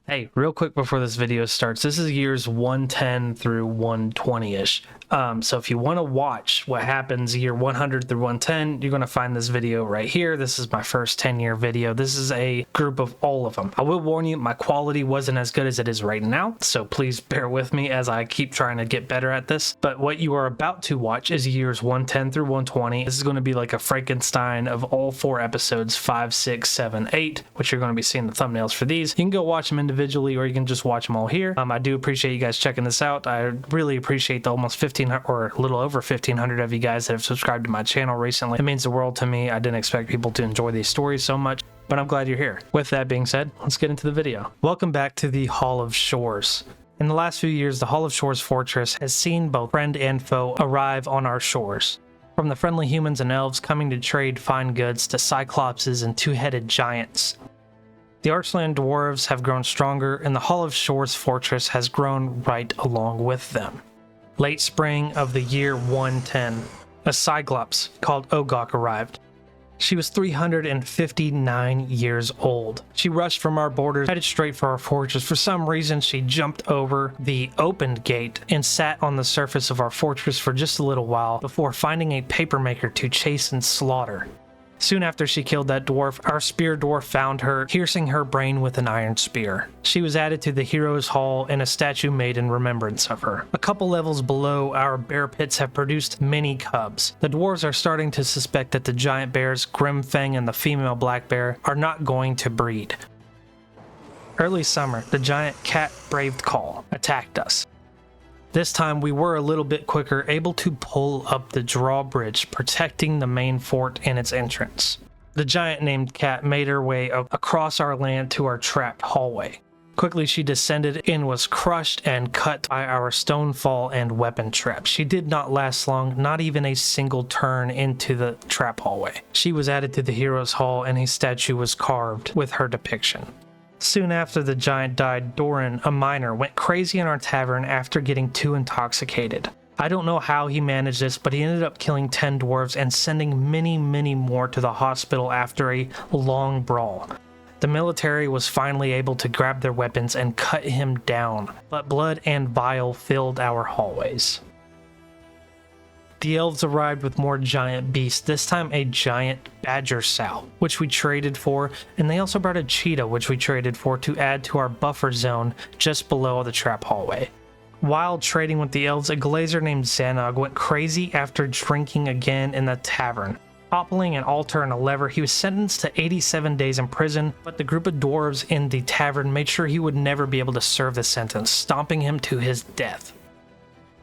Hey, real quick before this video starts, this is years 110 through 120-ish. So if you want to watch what happens year 100 through 110, you're going to find this video right here. This is my first 10-year video. This is a group of all of them. I will warn you, my quality wasn't as good as it is right now, so please bear with me as I keep trying to get better at this. But what you are about to watch is years 110 through 120. This is going to be like a Frankenstein of all 4 episodes, 5, 6, 7, 8, which you're going to be seeing the thumbnails for these. You can go watch them individually, or you can just watch them all here. I do appreciate you guys checking this out. I really appreciate the almost 1,500 or a little over 1,500 of you guys that have subscribed to my channel recently. It means the world to me. I didn't expect people to enjoy these stories so much, but I'm glad you're here. With that being said, let's get into the video. Welcome back to the Hall of Shores. In the last few years, the Hall of Shores fortress has seen both friend and foe arrive on our shores. From the friendly humans and elves coming to trade fine goods to Cyclopses and two-headed giants. The Archland dwarves have grown stronger, and the Hall of Shores fortress has grown right along with them. Late spring of the year 110, a Cyclops called Ogok arrived. She was 359 years old. She rushed from our borders, headed straight for our fortress. For some reason, she jumped over the opened gate and sat on the surface of our fortress for just a little while before finding a papermaker to chase and slaughter. Soon after she killed that dwarf, our spear dwarf found her, piercing her brain with an iron spear. She was added to the Heroes Hall and a statue made in remembrance of her. A couple levels below, our bear pits have produced many cubs. The dwarves are starting to suspect that the giant bears, Grimfang and the female black bear, are not going to breed. Early summer, the giant cat braved call attacked us. This time we were a little bit quicker, able to pull up the drawbridge, protecting the main fort and its entrance. The giant named Cat made her way across our land to our trapped hallway. Quickly she descended and was crushed and cut by our stone fall and weapon trap. She did not last long, not even a single turn into the trap hallway. She was added to the Heroes Hall and a statue was carved with her depiction. Soon after the giant died, Doran, a miner, went crazy in our tavern after getting too intoxicated. I don't know how he managed this, but he ended up killing 10 dwarves and sending many more to the hospital after a long brawl. The military was finally able to grab their weapons and cut him down, but blood and bile filled our hallways. The elves arrived with more giant beasts, this time a giant badger sow, which we traded for, and they also brought a cheetah, which we traded for to add to our buffer zone just below the trap hallway. While trading with the elves, a glazer named Xanog went crazy after drinking again in the tavern. Toppling an altar and a lever, he was sentenced to 87 days in prison, but the group of dwarves in the tavern made sure he would never be able to serve the sentence, stomping him to his death.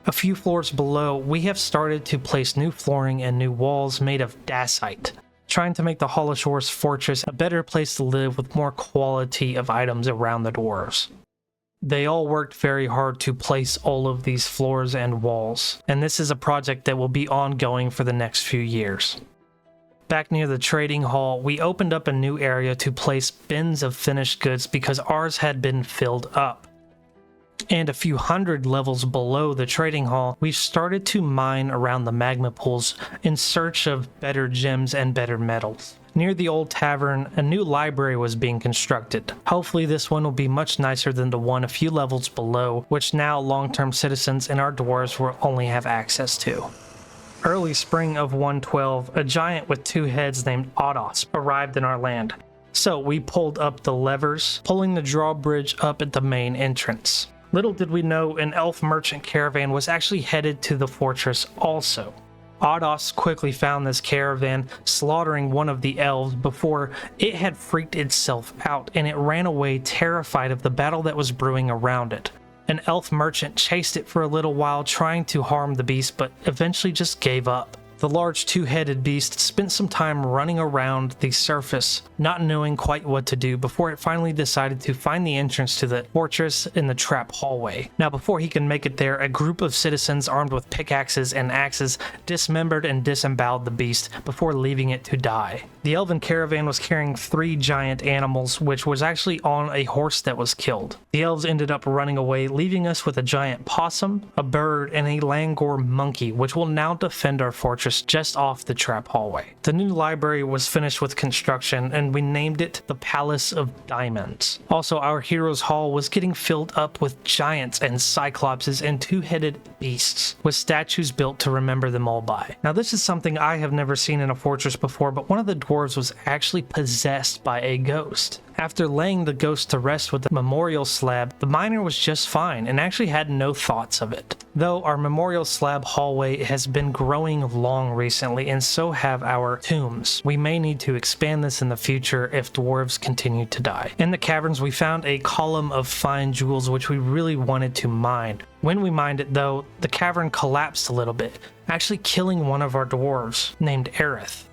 A few floors below, we have started to place new flooring and new walls made of dacite, trying to make the Hall of Shores fortress a better place to live with more quality of items around the dwarves. They all worked very hard to place all of these floors and walls, and this is a project that will be ongoing for the next few years. Back near the trading hall, we opened up a new area to place bins of finished goods because ours had been filled up. And a few hundred levels below the trading hall, we started to mine around the magma pools in search of better gems and better metals. Near the old tavern, a new library was being constructed. Hopefully this one will be much nicer than the one a few levels below, which now long-term citizens and our dwarves will only have access to. Early spring of 112, a giant with 2 heads named Odos arrived in our land. So we pulled up the levers, pulling the drawbridge up at the main entrance. Little did we know an elf merchant caravan was actually headed to the fortress also. Odos quickly found this caravan, slaughtering one of the elves before it had freaked itself out, and it ran away terrified of the battle that was brewing around it. An elf merchant chased it for a little while, trying to harm the beast, but eventually just gave up. The large 2-headed beast spent some time running around the surface, not knowing quite what to do before it finally decided to find the entrance to the fortress in the trap hallway. Now before he can make it there, a group of citizens armed with pickaxes and axes dismembered and disemboweled the beast before leaving it to die. The elven caravan was carrying 3 giant animals, which was actually on a horse that was killed. The elves ended up running away, leaving us with a giant possum, a bird, and a langor monkey, which will now defend our fortress fortress just off the trap hallway. The new library was finished with construction, and we named it the Palace of Diamonds. Also, our hero's hall was getting filled up with giants and cyclopses and two-headed beasts, with statues built to remember them all by. Now, this is something I have never seen in a fortress before, but one of the dwarves was actually possessed by a ghost. After laying the ghost to rest with the memorial slab, the miner was just fine and actually had no thoughts of it. Though our memorial slab hallway has been growing long recently, and so have our tombs. We may need to expand this in the future if dwarves continue to die. In the caverns, we found a column of fine jewels which we really wanted to mine. When we mined it though, the cavern collapsed a little bit, actually killing one of our dwarves named Aerith.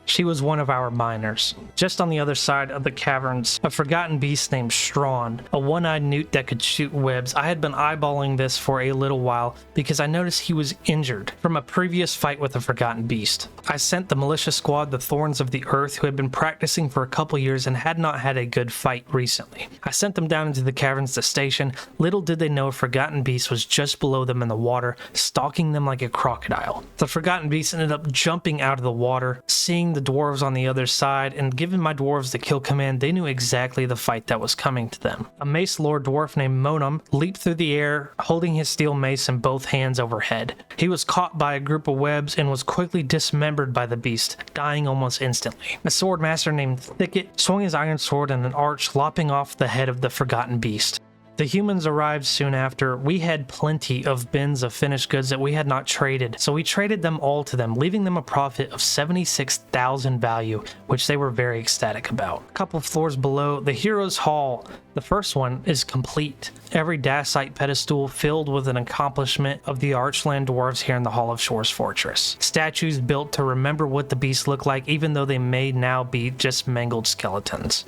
She was one of our miners. Just on the other side of the caverns, a forgotten beast named Strawn, a one-eyed newt that could shoot webs. I had been eyeballing this for a little while because I noticed he was injured from a previous fight with a forgotten beast. I sent the militia squad the Thorns of the Earth, who had been practicing for a couple years and had not had a good fight recently. I sent them down into the caverns to station. Little did they know a forgotten beast was just below them in the water, stalking them like a crocodile. The forgotten beast ended up jumping out of the water, seeing the dwarves on the other side, and given my dwarves the kill command, they knew exactly the fight that was coming to them. A mace lord dwarf named Monum leaped through the air, holding his steel mace in both hands overhead. He was caught by a group of webs and was quickly dismembered by the beast, dying almost instantly. A sword master named Thicket swung his iron sword in an arch, lopping off the head of the forgotten beast. The humans arrived soon after. We had plenty of bins of finished goods that we had not traded, so we traded them all to them, leaving them a profit of 76,000 value, which they were very ecstatic about. A couple floors below, the Hero's Hall, the first one, is complete. Every dacite pedestal filled with an accomplishment of the Archland dwarves here in the Hall of Shores Fortress. Statues built to remember what the beasts look like, even though they may now be just mangled skeletons.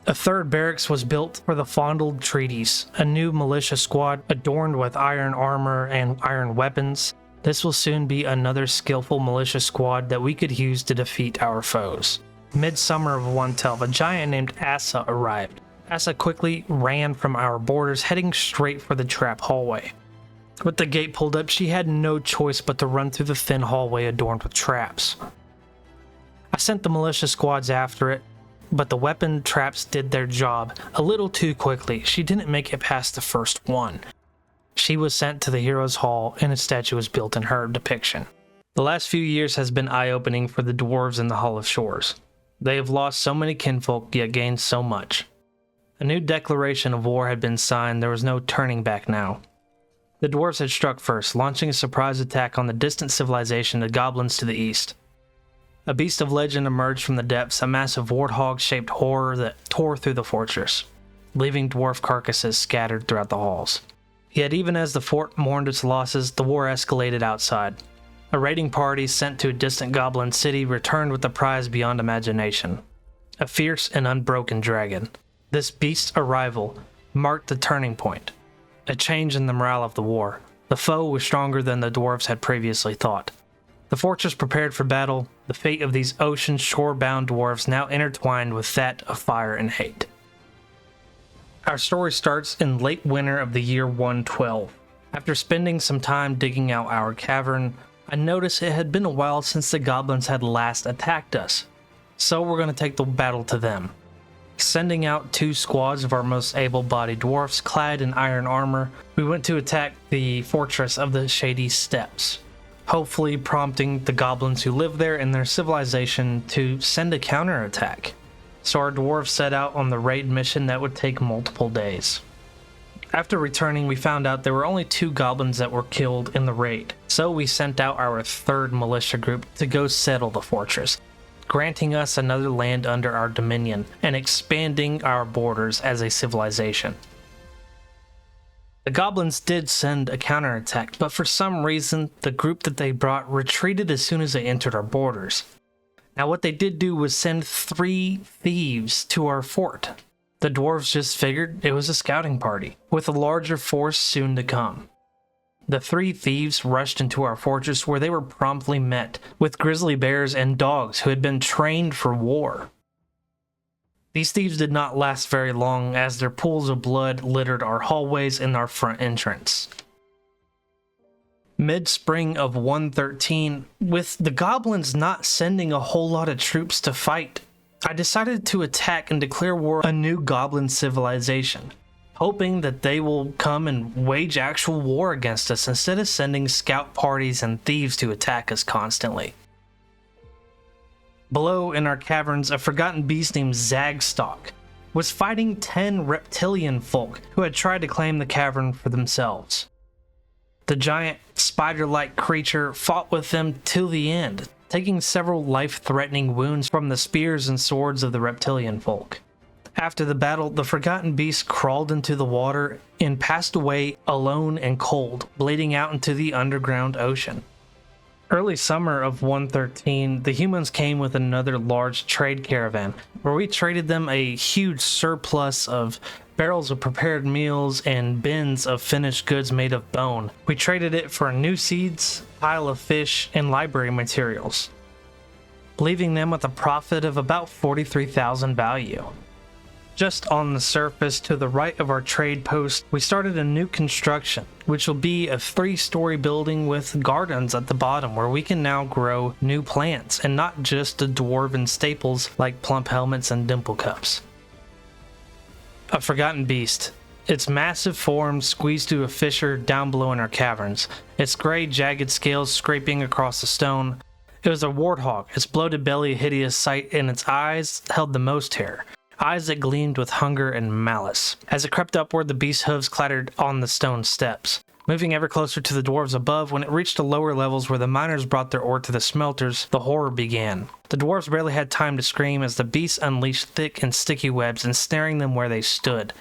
A third barracks was built for the Fondled Treaties, a new militia squad adorned with iron armor and iron weapons. This will soon be another skillful militia squad that we could use to defeat our foes. Midsummer of 112, a giant named Asa arrived. Asa quickly ran from our borders, heading straight for the trap hallway. With the gate pulled up, she had no choice but to run through the thin hallway adorned with traps. I sent the militia squads after it, but the weapon traps did their job a little too quickly. She didn't make it past the first one. She was sent to the Hero's Hall, and a statue was built in her depiction. The last few years has been eye-opening for the dwarves in the Hall of Shores. They have lost so many kinfolk, yet gained so much. A new declaration of war had been signed. There was no turning back now. The dwarves had struck first, launching a surprise attack on the distant civilization of goblins to the east. A beast of legend emerged from the depths, a massive warthog-shaped horror that tore through the fortress, leaving dwarf carcasses scattered throughout the halls. Yet even as the fort mourned its losses, the war escalated outside. A raiding party sent to a distant goblin city returned with a prize beyond imagination. A fierce and unbroken dragon. This beast's arrival marked the turning point, a change in the morale of the war. The foe was stronger than the dwarves had previously thought. The fortress prepared for battle, the fate of these ocean shore-bound dwarves now intertwined with that of fire and hate. Our story starts in late winter of the year 112. After spending some time digging out our cavern, I noticed it had been a while since the goblins had last attacked us, so we're going to take the battle to them. Sending out 2 squads of our most able-bodied dwarfs clad in iron armor, we went to attack the fortress of the Shady Steppes, hopefully prompting the goblins who live there and their civilization to send a counterattack. So our dwarves set out on the raid mission that would take multiple days. After returning, we found out there were only 2 goblins that were killed in the raid, so we sent out our 3rd militia group to go settle the fortress, granting us another land under our dominion and expanding our borders as a civilization. The goblins did send a counterattack, but for some reason, the group that they brought retreated as soon as they entered our borders. Now what they did do was send 3 thieves to our fort. The dwarves just figured it was a scouting party, with a larger force soon to come. The 3 thieves rushed into our fortress where they were promptly met with grizzly bears and dogs who had been trained for war. These thieves did not last very long as their pools of blood littered our hallways and our front entrance. Mid-spring of 113, with the goblins not sending a whole lot of troops to fight, I decided to attack and declare war on a new goblin civilization, hoping that they will come and wage actual war against us instead of sending scout parties and thieves to attack us constantly. Below in our caverns, a forgotten beast named Zagstock was fighting 10 reptilian folk who had tried to claim the cavern for themselves. The giant spider-like creature fought with them till the end, taking several life-threatening wounds from the spears and swords of the reptilian folk. After the battle, the forgotten beast crawled into the water and passed away alone and cold, bleeding out into the underground ocean. Early summer of 113, the humans came with another large trade caravan, where we traded them a huge surplus of barrels of prepared meals and bins of finished goods made of bone. We traded it for new seeds, pile of fish, and library materials, leaving them with a profit of about 43,000 value. Just on the surface to the right of our trade post, we started a new construction, which will be a 3-story building with gardens at the bottom where we can now grow new plants and not just the dwarven staples like plump helmets and dimple cups. A forgotten beast. Its massive form squeezed through a fissure down below in our caverns, its gray jagged scales scraping across the stone. It was a warthog, its bloated belly a hideous sight, and its eyes held the most terror. Eyes that gleamed with hunger and malice. As it crept upward, the beast's hooves clattered on the stone steps, moving ever closer to the dwarves above. When it reached the lower levels where the miners brought their ore to the smelters, the horror began. The dwarves barely had time to scream as the beast unleashed thick and sticky webs, ensnaring them where they stood.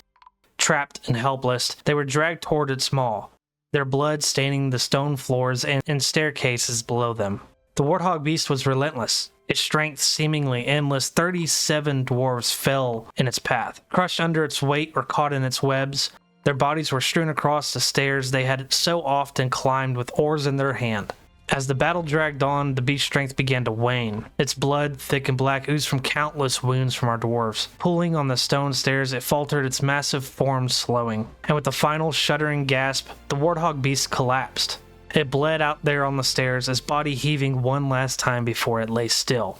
Trapped and helpless, they were dragged toward its maw, their blood staining the stone floors and staircases below them. The warthog beast was relentless. Its strength seemingly endless. 37 dwarves fell in its path, crushed under its weight or caught in its webs. Their bodies were strewn across the stairs they had so often climbed with oars in their hand. As the battle dragged on, the beast's strength began to wane. Its blood, thick and black, oozed from countless wounds from our dwarves. Pulling on the stone stairs, it faltered, its massive form slowing. And with a final shuddering gasp, the warthog beast collapsed. It bled out there on the stairs, its body heaving one last time before it lay still.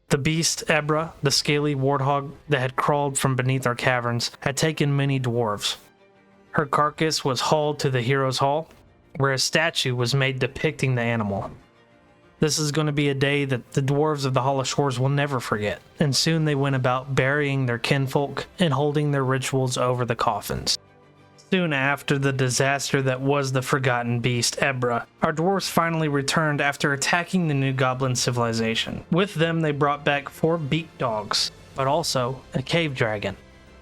The beast, Ebra, the scaly warthog that had crawled from beneath our caverns, had taken many dwarves. Her carcass was hauled to the Heroes' Hall, where a statue was made depicting the animal. This is going to be a day that the dwarves of the Hollow Shores will never forget, and soon they went about burying their kinfolk and holding their rituals over the coffins. Soon after the disaster that was the forgotten beast, Ebra, our dwarves finally returned after attacking the new goblin civilization. With them, they brought back 4 beaked dogs, but also a cave dragon.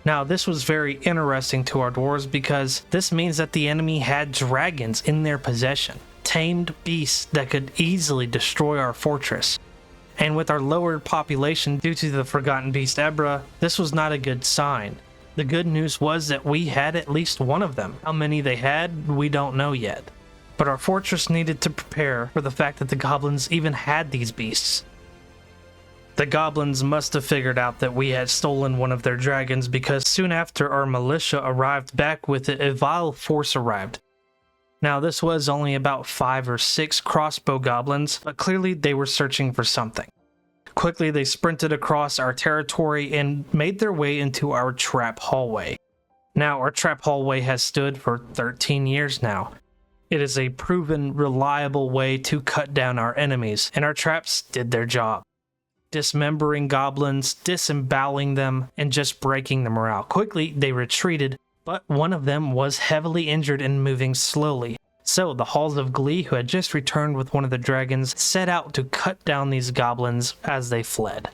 Now, this was very interesting to our dwarves because this means that the enemy had dragons in their possession, tamed beasts that could easily destroy our fortress. And with our lowered population due to the forgotten beast Ebra, this was not a good sign. The good news was that we had at least one of them. How many they had, we don't know yet. But our fortress needed to prepare for the fact that the goblins even had these beasts. The goblins must have figured out that we had stolen one of their dragons because soon after our militia arrived back with it, a vile force arrived. Now this was only about 5 or 6 crossbow goblins, but clearly they were searching for something. Quickly they sprinted across our territory and made their way into our trap hallway. Now our trap hallway has stood for 13 years now. It is a proven, reliable way to cut down our enemies, and our traps did their job. Dismembering goblins, disemboweling them, and just breaking the morale. Quickly, they retreated, but one of them was heavily injured and moving slowly. So the Halls of Glee, who had just returned with one of the dragons, set out to cut down these goblins as they fled.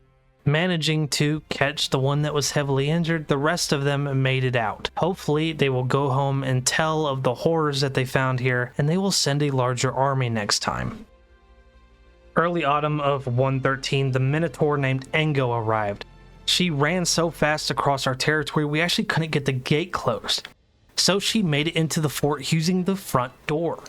Managing to catch the one that was heavily injured, the rest of them made it out. Hopefully, they will go home and tell of the horrors that they found here, and they will send a larger army next time. Early autumn of 113, the Minotaur named Engo arrived. She ran so fast across our territory we actually couldn't get the gate closed. So she made it into the fort using the front door,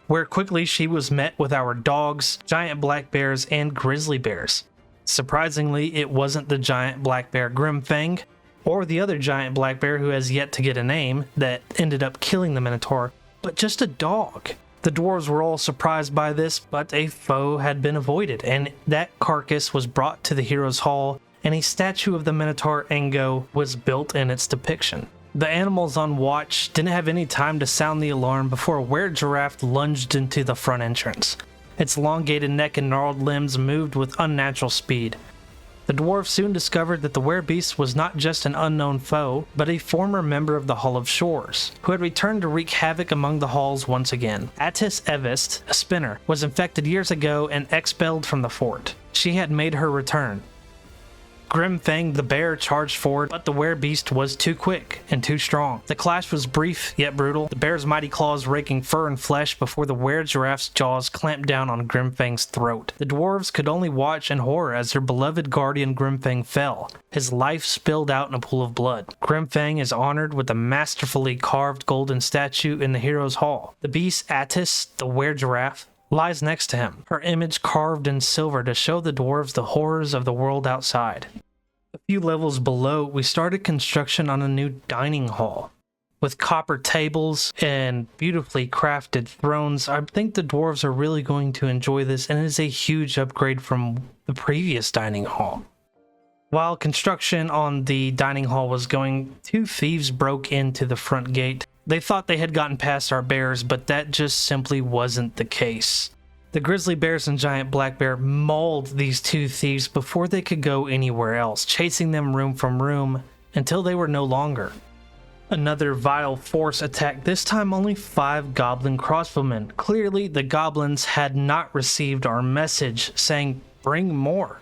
where quickly she was met with our dogs, giant black bears, and grizzly bears. Surprisingly, it wasn't the giant black bear Grimfang, or the other giant black bear who has yet to get a name that ended up killing the Minotaur, but just a dog. The dwarves were all surprised by this, but a foe had been avoided, and that carcass was brought to the hero's hall, and a statue of the Minotaur Engo was built in its depiction. The animals on watch didn't have any time to sound the alarm before a were-giraffe lunged into the front entrance. Its elongated neck and gnarled limbs moved with unnatural speed. The dwarves soon discovered that the werebeast was not just an unknown foe, but a former member of the Hall of Shores, who had returned to wreak havoc among the halls once again. Attis Evist, a spinner, was infected years ago and expelled from the fort. She had made her return. Grimfang the bear charged forward, but the werebeast was too quick and too strong. The clash was brief yet brutal, the bear's mighty claws raking fur and flesh before the were-giraffe's jaws clamped down on Grimfang's throat. The dwarves could only watch in horror as their beloved guardian Grimfang fell. His life spilled out in a pool of blood. Grimfang is honored with a masterfully carved golden statue in the hero's hall. The beast Attis, the were-giraffe, lies next to him, her image carved in silver to show the dwarves the horrors of the world outside. A few levels below, we started construction on a new dining hall. With copper tables and beautifully crafted thrones, I think the dwarves are really going to enjoy this, and it is a huge upgrade from the previous dining hall. While construction on the dining hall was going, two thieves broke into the front gate. They thought they had gotten past our bears, but that just simply wasn't the case. The grizzly bears and giant black bear mauled these two thieves before they could go anywhere else, chasing them room from room until they were no longer. Another vile force attacked, this time only 5 goblin crossbowmen. Clearly, the goblins had not received our message saying, "Bring more,"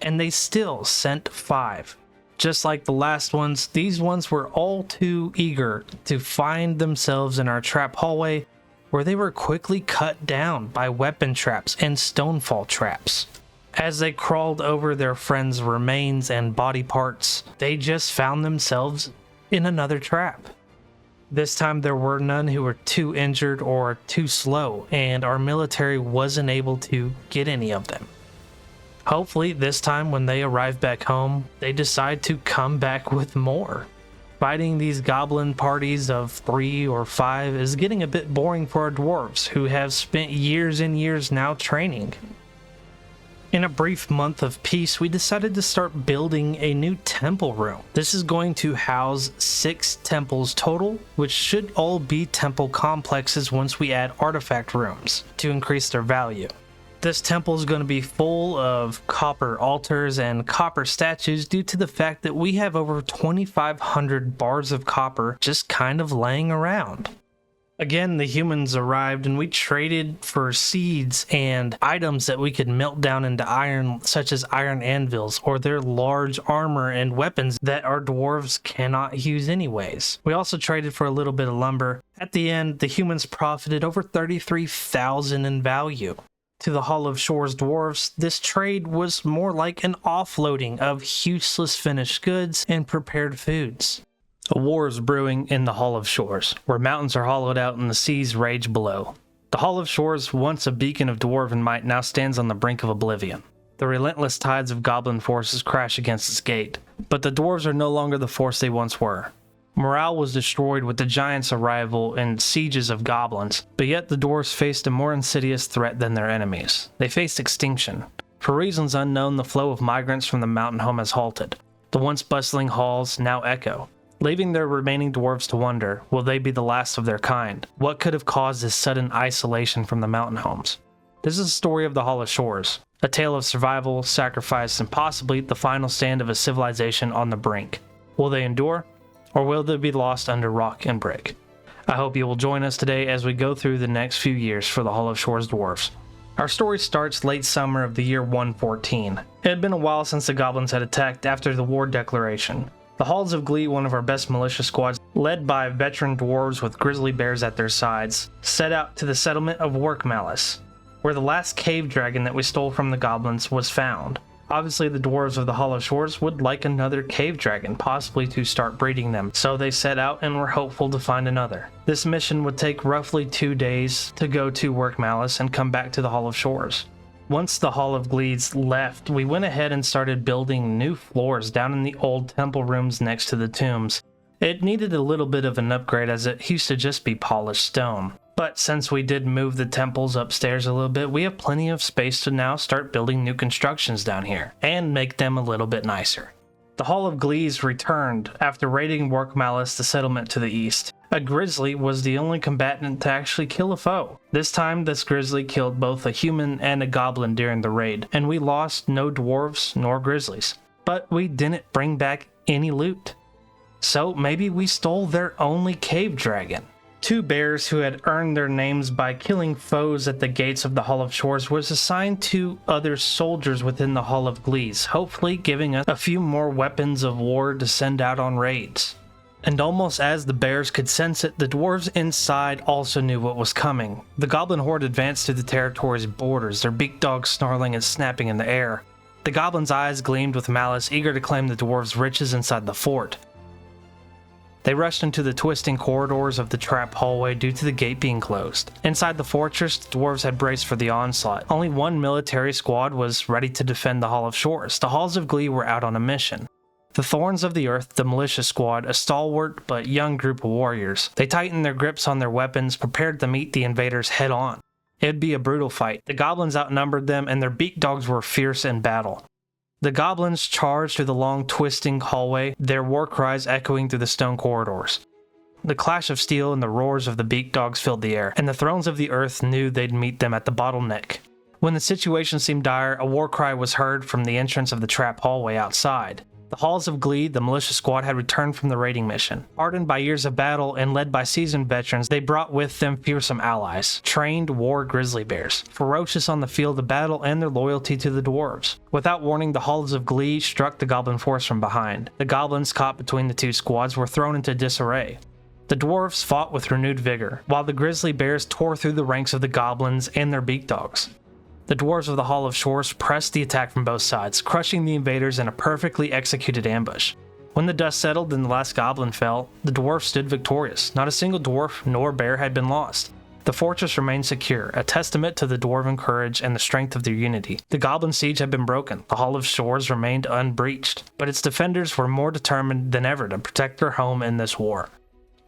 and they still sent 5. Just like the last ones, these ones were all too eager to find themselves in our trap hallway, where they were quickly cut down by weapon traps and stonefall traps. As they crawled over their friends' remains and body parts, they just found themselves in another trap. This time there were none who were too injured or too slow, and our military wasn't able to get any of them. Hopefully this time when they arrive back home, they decide to come back with more. Fighting these goblin parties of 3 or 5 is getting a bit boring for our dwarves, who have spent years and years now training. In a brief month of peace, we decided to start building a new temple room. This is going to house 6 temples total, which should all be temple complexes once we add artifact rooms to increase their value. This temple is going to be full of copper altars and copper statues due to the fact that we have over 2,500 bars of copper just kind of laying around. Again, the humans arrived and we traded for seeds and items that we could melt down into iron, such as iron anvils or their large armor and weapons that our dwarves cannot use anyways. We also traded for a little bit of lumber. At the end, the humans profited over 33,000 in value. To the Hall of Shores dwarves, this trade was more like an offloading of useless finished goods and prepared foods. A war is brewing in the Hall of Shores, where mountains are hollowed out and the seas rage below. The Hall of Shores, once a beacon of dwarven might, now stands on the brink of oblivion. The relentless tides of goblin forces crash against its gate, but the dwarves are no longer the force they once were. Morale was destroyed with the giants' arrival and sieges of goblins, but yet the dwarves faced a more insidious threat than their enemies. They faced extinction. For reasons unknown, the flow of migrants from the mountain home has halted. The once bustling halls now echo, leaving their remaining dwarves to wonder, will they be the last of their kind? What could have caused this sudden isolation from the mountain homes? This is a story of the Hall of Shores, a tale of survival, sacrifice, and possibly the final stand of a civilization on the brink. Will they endure? Or will they be lost under rock and brick? I hope you will join us today as we go through the next few years for the Hall of Shores dwarves. Our story starts late summer of the year 114. It had been a while since the goblins had attacked after the war declaration. The Halls of Glee, one of our best militia squads, led by veteran dwarves with grizzly bears at their sides, set out to the settlement of Work Malice, where the last cave dragon that we stole from the goblins was found. Obviously, the dwarves of the Hall of Shores would like another cave dragon, possibly to start breeding them, so they set out and were hopeful to find another. This mission would take roughly 2 days to go to Work Malice and come back to the Hall of Shores. Once the Hall of Gleeds left, we went ahead and started building new floors down in the old temple rooms next to the tombs. It needed a little bit of an upgrade as it used to just be polished stone. But since we did move the temples upstairs a little bit, we have plenty of space to now start building new constructions down here and make them a little bit nicer. The Hall of Glees returned after raiding Work Malice, the settlement to the east. A grizzly was the only combatant to actually kill a foe. This time, this grizzly killed both a human and a goblin during the raid, and we lost no dwarves nor grizzlies. But we didn't bring back any loot. So maybe we stole their only cave dragon. Two bears who had earned their names by killing foes at the gates of the Hall of Shores was assigned to other soldiers within the Hall of Glees, hopefully giving us a few more weapons of war to send out on raids. And almost as the bears could sense it, the dwarves inside also knew what was coming. The goblin horde advanced to the territory's borders, their beak dogs snarling and snapping in the air. The goblins' eyes gleamed with malice, eager to claim the dwarves' riches inside the fort. They rushed into the twisting corridors of the trap hallway due to the gate being closed. Inside the fortress, the dwarves had braced for the onslaught. Only one military squad was ready to defend the Hall of Shores. The Halls of Glee were out on a mission. The Thorns of the Earth, the militia squad, a stalwart but young group of warriors. They tightened their grips on their weapons, prepared to meet the invaders head on. It'd be a brutal fight. The goblins outnumbered them, and their beak dogs were fierce in battle. The goblins charged through the long, twisting hallway, their war cries echoing through the stone corridors. The clash of steel and the roars of the beak dogs filled the air, and the Thrones of the Earth knew they'd meet them at the bottleneck. When the situation seemed dire, a war cry was heard from the entrance of the trap hallway outside. The Halls of Glee, the militia squad, had returned from the raiding mission. Hardened by years of battle and led by seasoned veterans, they brought with them fearsome allies, trained war grizzly bears, ferocious on the field of battle and their loyalty to the dwarves. Without warning, the Halls of Glee struck the goblin force from behind. The goblins caught between the two squads were thrown into disarray. The dwarves fought with renewed vigor, while the grizzly bears tore through the ranks of the goblins and their beak dogs. The dwarves of the Hall of Shores pressed the attack from both sides, crushing the invaders in a perfectly executed ambush. When the dust settled and the last goblin fell, the dwarves stood victorious. Not a single dwarf nor bear had been lost. The fortress remained secure, a testament to the dwarven courage and the strength of their unity. The goblin siege had been broken. The Hall of Shores remained unbreached, but its defenders were more determined than ever to protect their home in this war.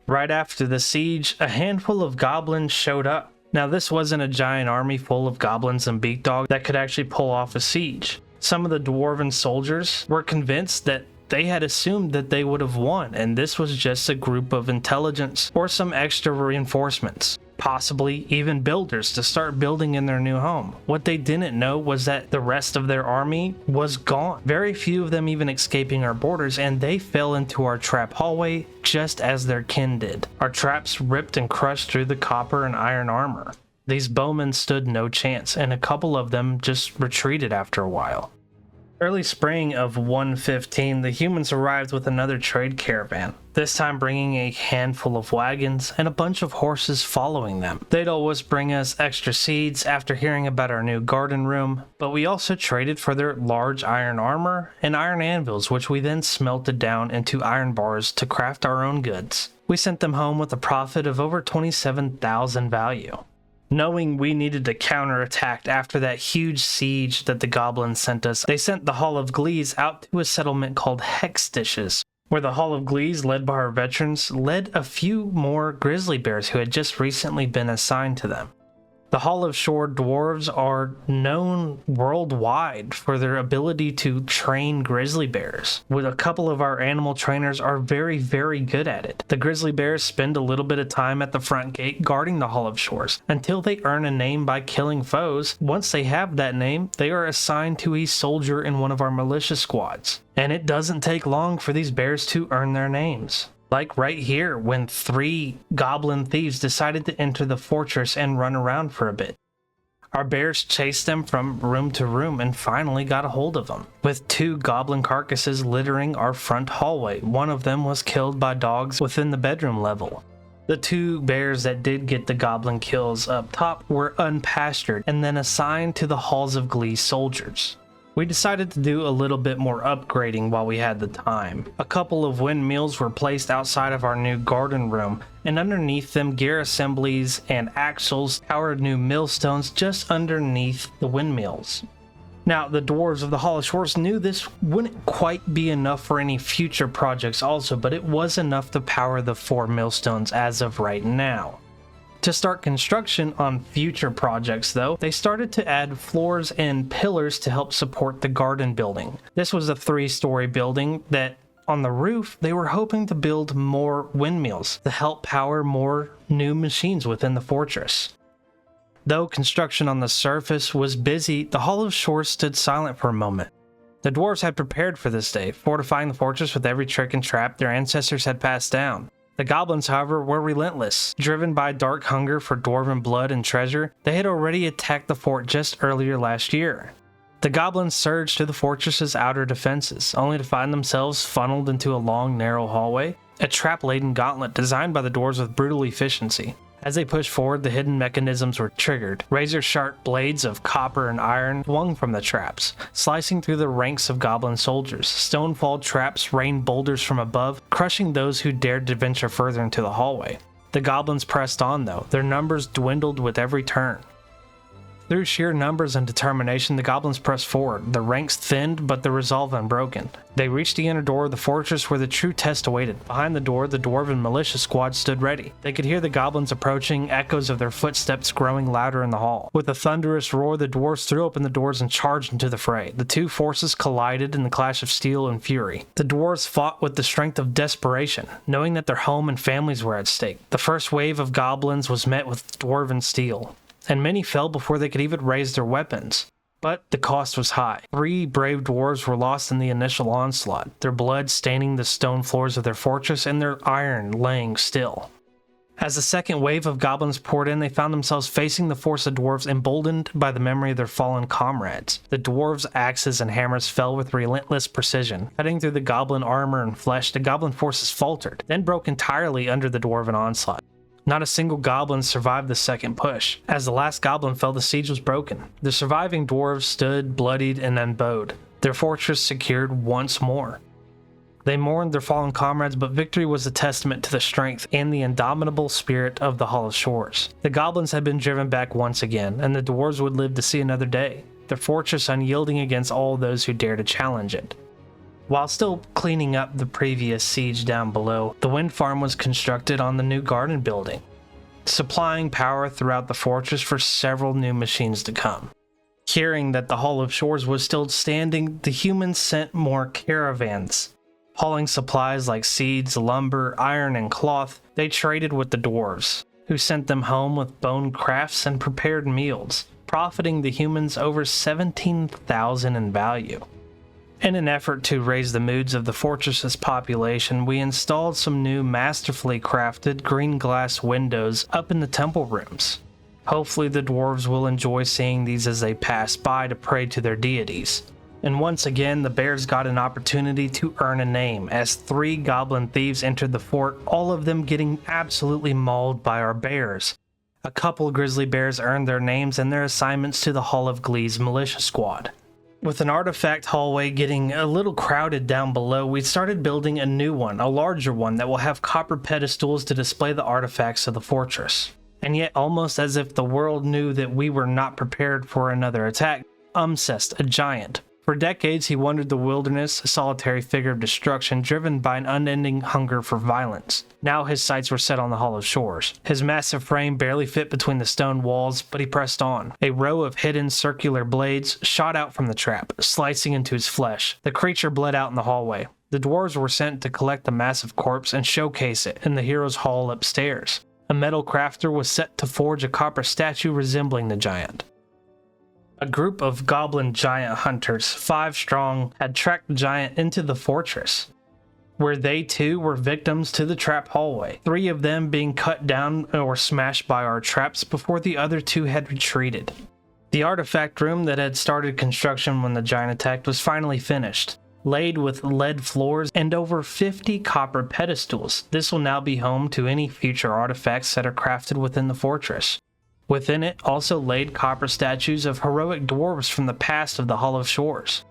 Right after the siege, a handful of goblins showed up. Now, this wasn't a giant army full of goblins and beak dogs that could actually pull off a siege. Some of the dwarven soldiers were convinced that they had assumed that they would have won, and this was just a group of intelligence or some extra reinforcements, possibly even builders to start building in their new home. What they didn't know was that the rest of their army was gone, very few of them even escaping our borders, and they fell into our trap hallway just as their kin did. Our traps ripped and crushed through the copper and iron armor. These bowmen stood no chance, and a couple of them just retreated after a while. Early spring of 115, the humans arrived with another trade caravan, this time bringing a handful of wagons and a bunch of horses following them. They'd always bring us extra seeds after hearing about our new garden room, but we also traded for their large iron armor and iron anvils, which we then smelted down into iron bars to craft our own goods. We sent them home with a profit of over 27,000 value. Knowing we needed to counterattack after that huge siege that the goblins sent us, they sent the Hall of Glees out to a settlement called Hexdishes, where the Hall of Glees, led by our veterans, led a few more grizzly bears who had just recently been assigned to them. The Hall of Shore dwarves are known worldwide for their ability to train grizzly bears. With a couple of our animal trainers are very, very good at it. The grizzly bears spend a little bit of time at the front gate guarding the Hall of Shores until they earn a name by killing foes. Once they have that name, they are assigned to a soldier in one of our militia squads. And it doesn't take long for these bears to earn their names. Like right here, when 3 goblin thieves decided to enter the fortress and run around for a bit. Our bears chased them from room to room and finally got a hold of them, with 2 goblin carcasses littering our front hallway. One of them was killed by dogs within the bedroom level. The 2 bears that did get the goblin kills up top were unpastured and then assigned to the Halls of Glee soldiers. We decided to do a little bit more upgrading while we had the time. A couple of windmills were placed outside of our new garden room, and underneath them gear assemblies and axles towered new millstones just underneath the windmills. Now, the dwarves of the Hall of Shores knew this wouldn't quite be enough for any future projects also, but it was enough to power the 4 millstones as of right now. To start construction on future projects though, they started to add floors and pillars to help support the garden building. This was a 3-story building that on the roof they were hoping to build more windmills to help power more new machines within the fortress. Though construction on the surface was busy, the Hall of Shores stood silent for a moment. The dwarves had prepared for this day, fortifying the fortress with every trick and trap their ancestors had passed down. The goblins, however, were relentless. Driven by dark hunger for dwarven blood and treasure, they had already attacked the fort just earlier last year. The goblins surged to the fortress's outer defenses, only to find themselves funneled into a long, narrow hallway, a trap-laden gauntlet designed by the dwarves with brutal efficiency. As they pushed forward, the hidden mechanisms were triggered. Razor-sharp blades of copper and iron swung from the traps, slicing through the ranks of goblin soldiers. Stonefall traps rained boulders from above, crushing those who dared to venture further into the hallway. The goblins pressed on though, their numbers dwindled with every turn. Through sheer numbers and determination, the goblins pressed forward, the ranks thinned but the resolve unbroken. They reached the inner door of the fortress where the true test awaited. Behind the door, the dwarven militia squad stood ready. They could hear the goblins approaching, echoes of their footsteps growing louder in the hall. With a thunderous roar, the dwarves threw open the doors and charged into the fray. The two forces collided in the clash of steel and fury. The dwarves fought with the strength of desperation, knowing that their home and families were at stake. The first wave of goblins was met with dwarven steel, and many fell before they could even raise their weapons. But the cost was high. 3 brave dwarves were lost in the initial onslaught, their blood staining the stone floors of their fortress and their iron laying still. As the second wave of goblins poured in, they found themselves facing the force of dwarves emboldened by the memory of their fallen comrades. The dwarves' axes and hammers fell with relentless precision. Cutting through the goblin armor and flesh, the goblin forces faltered, then broke entirely under the dwarven onslaught. Not a single goblin survived the second push. As the last goblin fell, the siege was broken. The surviving dwarves stood bloodied and unbowed, their fortress secured once more. They mourned their fallen comrades, but victory was a testament to the strength and the indomitable spirit of the Hall of Shores. The goblins had been driven back once again, and the dwarves would live to see another day, their fortress unyielding against all those who dare to challenge it. While still cleaning up the previous siege down below, the wind farm was constructed on the new garden building, supplying power throughout the fortress for several new machines to come. Hearing that the Hall of Shores was still standing, the humans sent more caravans, hauling supplies like seeds, lumber, iron, and cloth. They traded with the dwarves, who sent them home with bone crafts and prepared meals, profiting the humans over 17,000 in value. In an effort to raise the moods of the fortress's population, we installed some new masterfully crafted green glass windows up in the temple rooms. Hopefully the dwarves will enjoy seeing these as they pass by to pray to their deities. And once again, the bears got an opportunity to earn a name as 3 goblin thieves entered the fort, all of them getting absolutely mauled by our bears. A couple grizzly bears earned their names and their assignments to the Hall of Glee's militia squad. With an artifact hallway getting a little crowded down below, we started building a new one, a larger one that will have copper pedestals to display the artifacts of the fortress. And yet, almost as if the world knew that we were not prepared for another attack, Umcest, a giant. For decades, he wandered the wilderness, a solitary figure of destruction driven by an unending hunger for violence. Now his sights were set on the Hall of Shores. His massive frame barely fit between the stone walls, but he pressed on. A row of hidden circular blades shot out from the trap, slicing into his flesh. The creature bled out in the hallway. The dwarves were sent to collect the massive corpse and showcase it in the hero's hall upstairs. A metal crafter was set to forge a copper statue resembling the giant. A group of goblin giant hunters, 5 strong, had tracked the giant into the fortress, where they too were victims to the trap hallway, 3 of them being cut down or smashed by our traps before the other 2 had retreated. The artifact room that had started construction when the giant attacked was finally finished, laid with lead floors and over 50 copper pedestals. This will now be home to any future artifacts that are crafted within the fortress. Within it also laid copper statues of heroic dwarves from the past of the Hall of Shores.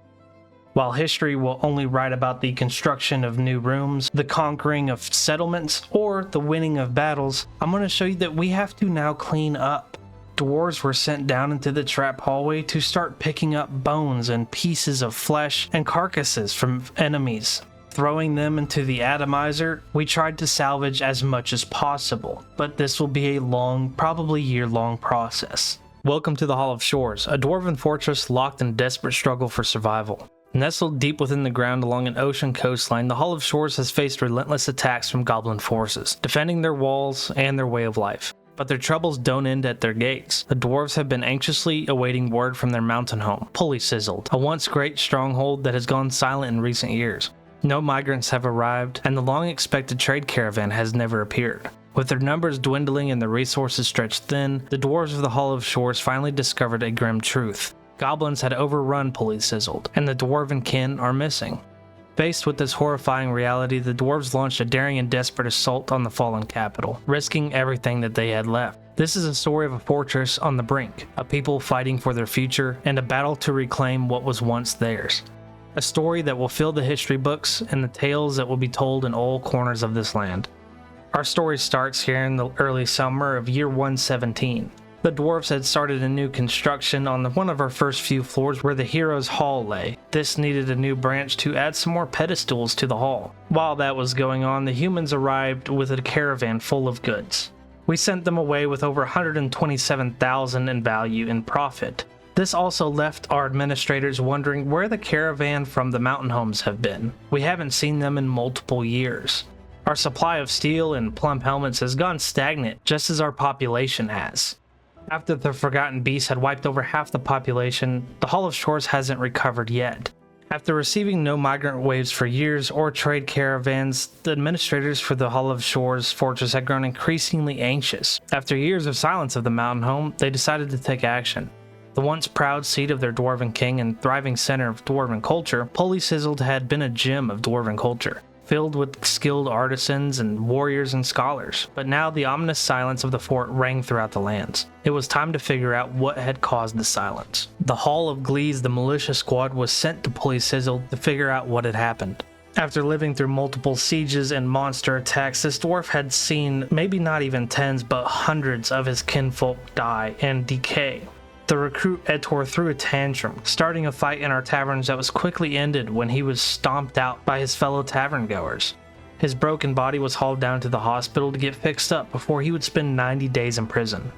While history will only write about the construction of new rooms, the conquering of settlements, or the winning of battles, I'm going to show you that we have to now clean up. Dwarves were sent down into the trap hallway to start picking up bones and pieces of flesh and carcasses from enemies. throwing them into the atomizer, we tried to salvage as much as possible, but this will be a long, probably year-long process. Welcome to the Hall of Shores, a dwarven fortress locked in desperate struggle for survival. Nestled deep within the ground along an ocean coastline, the Hall of Shores has faced relentless attacks from goblin forces, defending their walls and their way of life. But their troubles don't end at their gates. The dwarves have been anxiously awaiting word from their mountain home, Pulley Sizzled, a once great stronghold that has gone silent in recent years. No migrants have arrived, and the long-expected trade caravan has never appeared. With their numbers dwindling and their resources stretched thin, the dwarves of the Hall of Shores finally discovered a grim truth. Goblins had overrun Pulley Sizzled, and the dwarven kin are missing. Faced with this horrifying reality, the dwarves launched a daring and desperate assault on the fallen capital, risking everything that they had left. This is a story of a fortress on the brink, a people fighting for their future, and a battle to reclaim what was once theirs. A story that will fill the history books and the tales that will be told in all corners of this land. Our story starts here in the early summer of year 117. The dwarves had started a new construction on one of our first few floors where the hero's hall lay. This needed a new branch to add some more pedestals to the hall. While that was going on, the humans arrived with a caravan full of goods. We sent them away with over 127,000 in value in profit. This also left our administrators wondering where the caravan from the mountain homes have been. We haven't seen them in multiple years. Our supply of steel and plumb helmets has gone stagnant, just as our population has. After the Forgotten Beast had wiped over half the population, the Hall of Shores hasn't recovered yet. After receiving no migrant waves for years or trade caravans, the administrators for the Hall of Shores fortress had grown increasingly anxious. After years of silence of the mountain home, they decided to take action. The once proud seat of their dwarven king and thriving center of dwarven culture, Pulley Sizzled had been a gem of dwarven culture, filled with skilled artisans and warriors and scholars. But now the ominous silence of the fort rang throughout the lands. It was time to figure out what had caused the silence. The Hall of Glees, the militia squad, was sent to Pulley Sizzled to figure out what had happened. After living through multiple sieges and monster attacks, this dwarf had seen maybe not even tens but hundreds of his kinfolk die and decay. The recruit Etor threw a tantrum, starting a fight in our taverns that was quickly ended when he was stomped out by his fellow tavern goers. His broken body was hauled down to the hospital to get fixed up before he would spend 90 days in prison.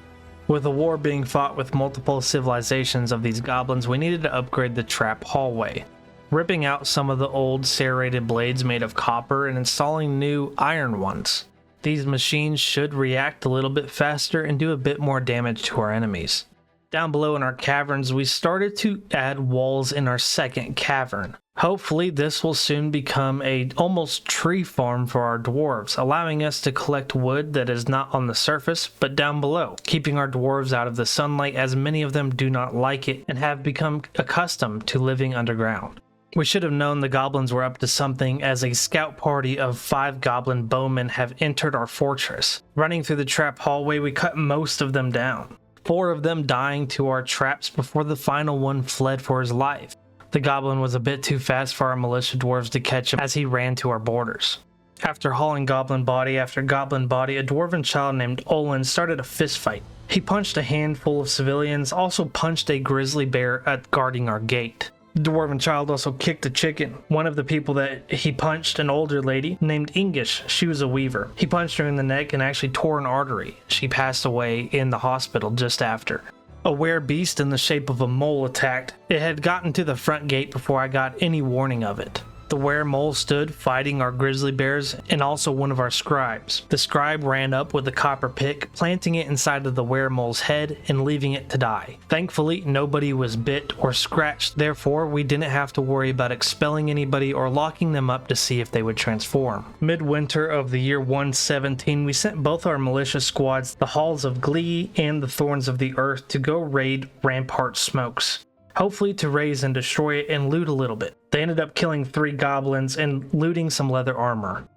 With a war being fought with multiple civilizations of these goblins, we needed to upgrade the trap hallway, ripping out some of the old serrated blades made of copper and installing new iron ones. These machines should react a little bit faster and do a bit more damage to our enemies. Down below in our caverns, we started to add walls in our second cavern. Hopefully this will soon become a almost tree farm for our dwarves, allowing us to collect wood that is not on the surface but down below, keeping our dwarves out of the sunlight as many of them do not like it and have become accustomed to living underground. We should have known the goblins were up to something, as a scout party of 5 goblin bowmen have entered our fortress. Running through the trap hallway, we cut most of them down. 4 of them dying to our traps before the final one fled for his life. The goblin was a bit too fast for our militia dwarves to catch him as he ran to our borders. After hauling goblin body after goblin body, a dwarven child named Olin started a fistfight. He punched a handful of civilians, also punched a grizzly bear at guarding our gate. The dwarven child also kicked a chicken. One of the people that he punched, an older lady named English, she was a weaver. He punched her in the neck and actually tore an artery. She passed away in the hospital just after. A were-beast in the shape of a mole attacked. It had gotten to the front gate before I got any warning of it. The were-mole stood fighting our grizzly bears and also one of our scribes. The scribe ran up with a copper pick, planting it inside of the were-mole's head and leaving it to die. Thankfully, nobody was bit or scratched, therefore we didn't have to worry about expelling anybody or locking them up to see if they would transform. Midwinter of the year 117, we sent both our militia squads, the Halls of Glee and the Thorns of the Earth, to go raid Rampart Smokes, hopefully to raise and destroy it and loot a little bit. They ended up killing 3 goblins and looting some leather armor.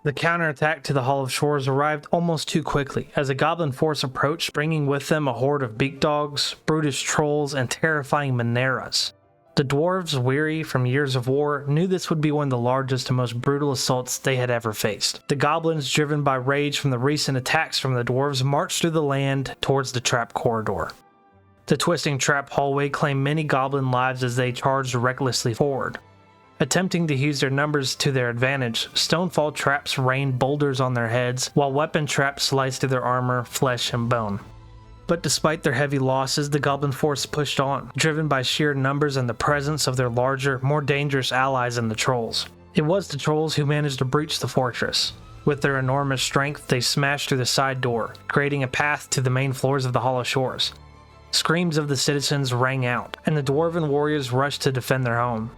The counterattack to the Hall of Shores arrived almost too quickly, as a goblin force approached, bringing with them a horde of beak dogs, brutish trolls, and terrifying Mineras. The dwarves, weary from years of war, knew this would be one of the largest and most brutal assaults they had ever faced. The goblins, driven by rage from the recent attacks from the dwarves, marched through the land towards the trap corridor. The twisting trap hallway claimed many goblin lives as they charged recklessly forward. Attempting to use their numbers to their advantage, stonefall traps rained boulders on their heads, while weapon traps sliced through their armor, flesh, and bone. But despite their heavy losses, the goblin force pushed on, driven by sheer numbers and the presence of their larger, more dangerous allies in the trolls. It was the trolls who managed to breach the fortress. With their enormous strength, they smashed through the side door, creating a path to the main floors of the Hollow Shores. Screams of the citizens rang out, and the dwarven warriors rushed to defend their home.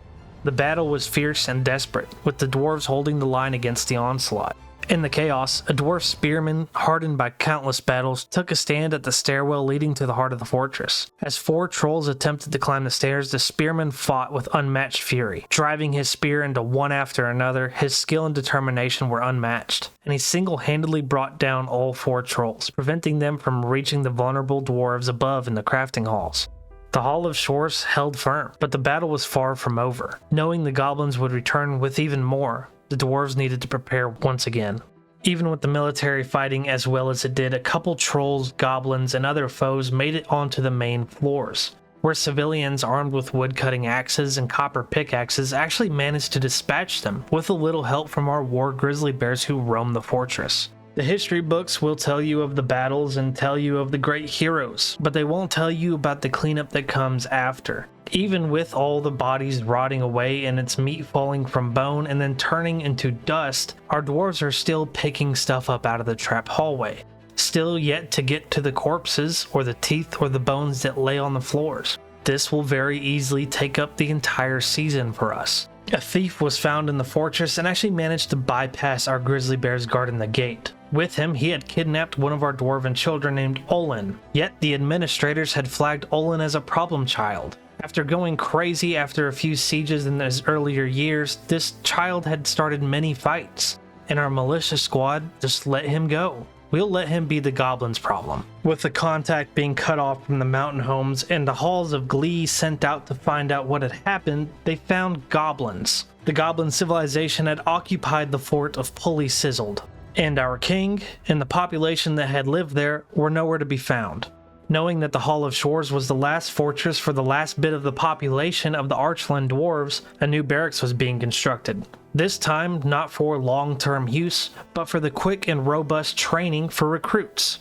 The battle was fierce and desperate, with the dwarves holding the line against the onslaught. In the chaos, a dwarf spearman, hardened by countless battles, took a stand at the stairwell leading to the heart of the fortress. As 4 trolls attempted to climb the stairs, the spearman fought with unmatched fury. Driving his spear into one after another, his skill and determination were unmatched, and he single-handedly brought down all 4 trolls, preventing them from reaching the vulnerable dwarves above in the crafting halls. The Hall of Shores held firm, but the battle was far from over. Knowing the goblins would return with even more, the dwarves needed to prepare once again. Even with the military fighting as well as it did, a couple trolls, goblins, and other foes made it onto the main floors, where civilians armed with wood-cutting axes and copper pickaxes actually managed to dispatch them, with a little help from our war grizzly bears who roamed the fortress. The history books will tell you of the battles and tell you of the great heroes, but they won't tell you about the cleanup that comes after. Even with all the bodies rotting away and its meat falling from bone and then turning into dust, our dwarves are still picking stuff up out of the trap hallway. Still yet to get to the corpses, or the teeth, or the bones that lay on the floors. This will very easily take up the entire season for us. A thief was found in the fortress and actually managed to bypass our grizzly bears guarding the gate. With him, he had kidnapped one of our dwarven children named Olin, yet the administrators had flagged Olin as a problem child. After going crazy after a few sieges in his earlier years, this child had started many fights, and our militia squad just let him go. We'll let him be the goblins' problem. With the contact being cut off from the mountain homes and the halls of glee sent out to find out what had happened, they found goblins. The goblin civilization had occupied the fort of Pulley Sizzled, and our king and the population that had lived there were nowhere to be found. Knowing that the Hall of Shores was the last fortress for the last bit of the population of the Archland dwarves, a new barracks was being constructed. This time not for long-term use, but for the quick and robust training for recruits.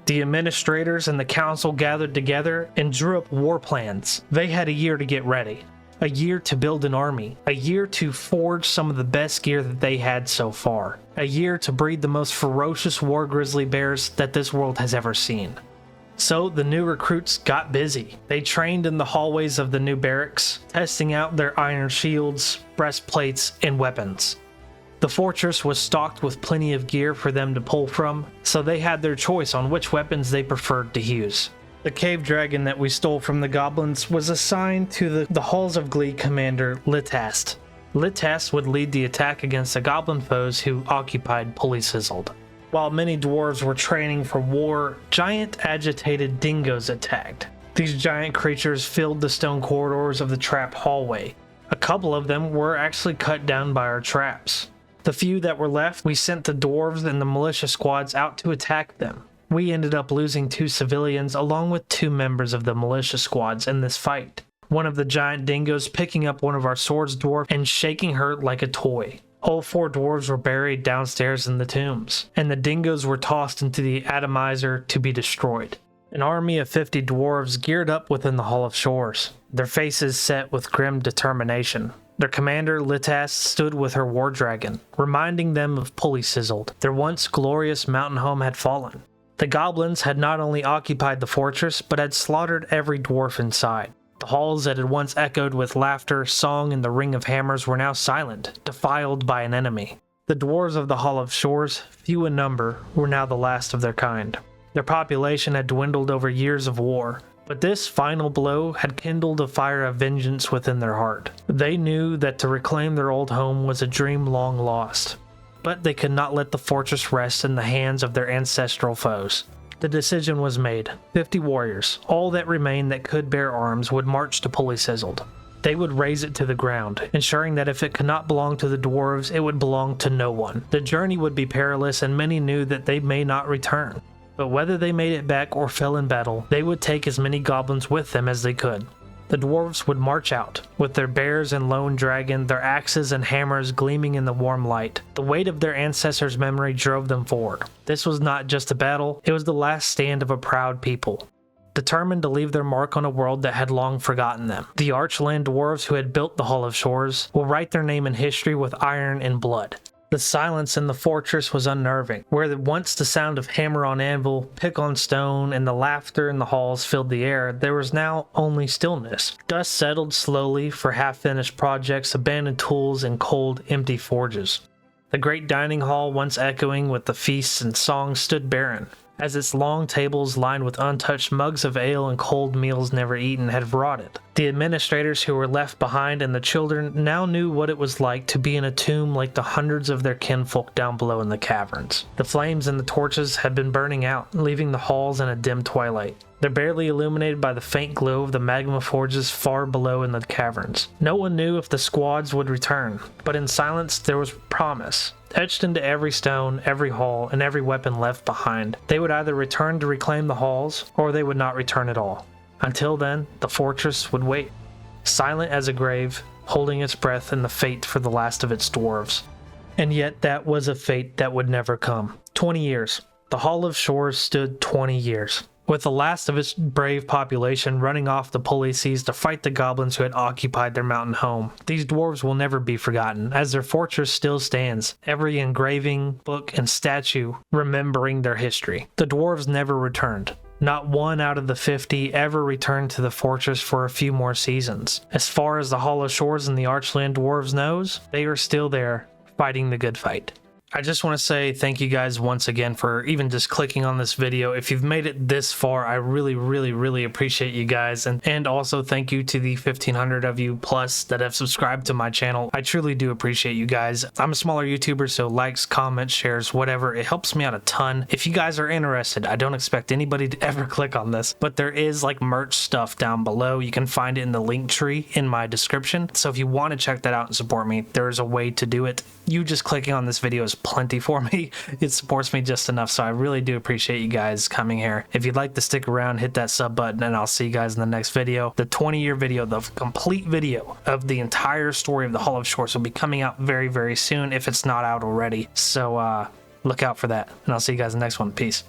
The administrators and the council gathered together and drew up war plans. They had a year to get ready, a year to build an army, a year to forge some of the best gear that they had so far, a year to breed the most ferocious war grizzly bears that this world has ever seen. So the new recruits got busy. They trained in the hallways of the new barracks, testing out their iron shields, breastplates, and weapons. The fortress was stocked with plenty of gear for them to pull from, so they had their choice on which weapons they preferred to use. The cave dragon that we stole from the goblins was assigned to the Halls of Glee commander Litast. Litast would lead the attack against the goblin foes who occupied Pulley Sizzled. While many dwarves were training for war, giant agitated dingoes attacked. These giant creatures filled the stone corridors of the trap hallway. A couple of them were actually cut down by our traps. The few that were left, we sent the dwarves and the militia squads out to attack them. We ended up losing 2 civilians along with 2 members of the militia squads in this fight. One of the giant dingoes picking up one of our swords dwarf and shaking her like a toy. All 4 dwarves were buried downstairs in the tombs, and the dingoes were tossed into the atomizer to be destroyed. An army of 50 dwarves geared up within the Hall of Shores, their faces set with grim determination. Their commander, Litast, stood with her war dragon, reminding them of Pulley Sizzled. Their once glorious mountain home had fallen. The goblins had not only occupied the fortress, but had slaughtered every dwarf inside. The halls that had once echoed with laughter, song, and the ring of hammers were now silent, defiled by an enemy. The dwarves of the Hall of Shores, few in number, were now the last of their kind. Their population had dwindled over years of war, but this final blow had kindled a fire of vengeance within their heart. They knew that to reclaim their old home was a dream long lost, but they could not let the fortress rest in the hands of their ancestral foes. The decision was made. 50 warriors, all that remained that could bear arms, would march to Pulley Sizzled. They would raze it to the ground, ensuring that if it could not belong to the dwarves, it would belong to no one. The journey would be perilous, and many knew that they may not return. But whether they made it back or fell in battle, they would take as many goblins with them as they could. The dwarves would march out, with their bears and lone dragon, their axes and hammers gleaming in the warm light. The weight of their ancestors' memory drove them forward. This was not just a battle, it was the last stand of a proud people, determined to leave their mark on a world that had long forgotten them. The Archland dwarves who had built the Hall of Shores will write their name in history with iron and blood. The silence in the fortress was unnerving, where once the sound of hammer on anvil, pick on stone, and the laughter in the halls filled the air, there was now only stillness. Dust settled slowly for half-finished projects, abandoned tools, and cold, empty forges. The great dining hall, once echoing with the feasts and songs, stood barren, as its long tables lined with untouched mugs of ale and cold meals never eaten had rotted. The administrators who were left behind and the children now knew what it was like to be in a tomb like the hundreds of their kinfolk down below in the caverns. The flames and the torches had been burning out, leaving the halls in a dim twilight. They're barely illuminated by the faint glow of the magma forges far below in the caverns. No one knew if the squads would return, but in silence there was promise. Etched into every stone, every hall, and every weapon left behind, they would either return to reclaim the halls, or they would not return at all. Until then, the fortress would wait, silent as a grave, holding its breath in the fate for the last of its dwarves. And yet that was a fate that would never come. 20 years. The Hall of Shores stood 20 years, with the last of its brave population running off the pulley seas to fight the goblins who had occupied their mountain home. These dwarves will never be forgotten, as their fortress still stands, every engraving, book, and statue remembering their history. The dwarves never returned. Not one out of the 50 ever returned to the fortress for a few more seasons. As far as the Hall of Shores and the Archland dwarves knows, they are still there, fighting the good fight. I just want to say thank you guys once again for even just clicking on this video. If you've made it this far, I really appreciate you guys. And also thank you to the 1,500 of you plus that have subscribed to my channel. I truly do appreciate you guys. I'm a smaller YouTuber, so likes, comments, shares, whatever, it helps me out a ton. If you guys are interested, I don't expect anybody to ever click on this, but there is like merch stuff down below. You can find it in the link tree in my description. So if you want to check that out and support me, there's a way to do it. You just clicking on this video is plenty for me. It supports me just enough, so I really do appreciate you guys coming here. If you'd like to stick around, hit that sub button, and I'll see you guys in the next video. The 20-year video, the complete video of the entire story of the Hall of Shores will be coming out very soon, if it's not out already. So look out for that, and I'll see you guys in the next one. Peace.